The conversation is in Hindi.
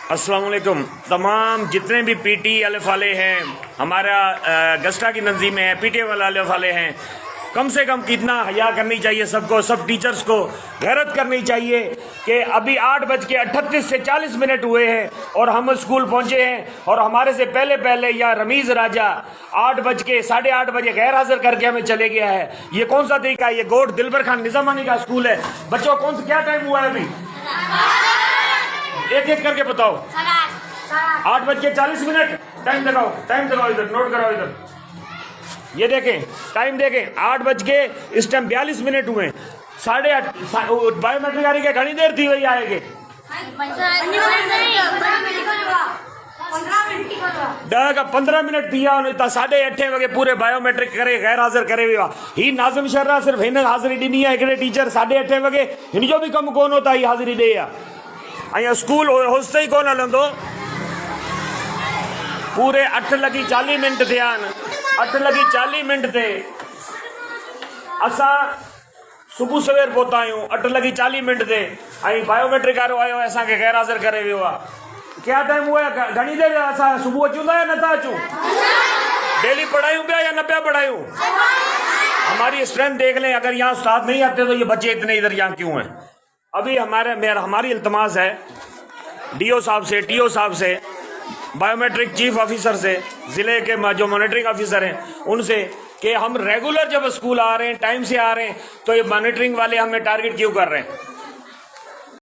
अस्सलाम वालेकुम। तमाम जितने भी पीटी अलफ वाले हैं, हमारा गस्टा की तंजीम है, पीटी वाले अलफ वाले हैं, कम से कम कितना हया करनी चाहिए सबको, सब टीचर्स को गैरत करनी चाहिए कि अभी 8:38 से 40 मिनट हुए हैं और हम स्कूल पहुंचे हैं और हमारे से पहले या रमीज राजा 8:08 बजे गैर हाजिर करके हमें चले गया है। ये कौन सा तरीका है? ये गोड दिलबर खान निजामानी का स्कूल है। बच्चों कौन सा क्या टाइम हुआ है अभी? एक एक करके बताओ। 8:40। टाइम लगाओ इधर, नोट कराओ इधर। ये देखें, टाइम देखें, 8 इस टाइम 42 मिनट हुए। 8:30 बायोमेट्रिक आ रही है, घनी देर थी वही आएगी। 15 मिनट दिया 8:30 वगे पूरे बायोमेट्रिक करे गैर हाजिर करे हुआ ही नाज़िम शर्रा सिर्फ हिन हाजिरी ॾिनी आहे। हिकिड़े टीचर 8:30 वगे हिन जो भी कम कोन होता ही हाजिरी ॾे आहे। स्कूल होस्ते ही कोन हलंदो। पूरे 8:40 थिया आहिनि। 8:40 थे असां सुबुह सवेर पहुता आहियूं। 8:40 थे ऐं बायोमेट्रिक वारो आयो असांखे गैर हाजिर करे वियो आहे। क्या टाइम हुआ है? घनी देर असां सुबुह अचूं था या नथा अचूं? डेली पढ़ायूं पिया या न पिया पढ़ायूं? हमारी स्ट्रेंथ देख लें। अगर यहाँ उस्ताद नहीं आते तो ये बच्चे इतने इधर यहाँ क्यों हैं? अभी हमारी इल्तमास है डीओ साहब से, टीओ साहब से, बायोमेट्रिक चीफ ऑफिसर से, जिले के जो मॉनिटरिंग ऑफिसर हैं उनसे कि हम रेगुलर जब स्कूल आ रहे हैं, टाइम से आ रहे हैं, तो ये मॉनिटरिंग वाले हमें टारगेट क्यों कर रहे हैं?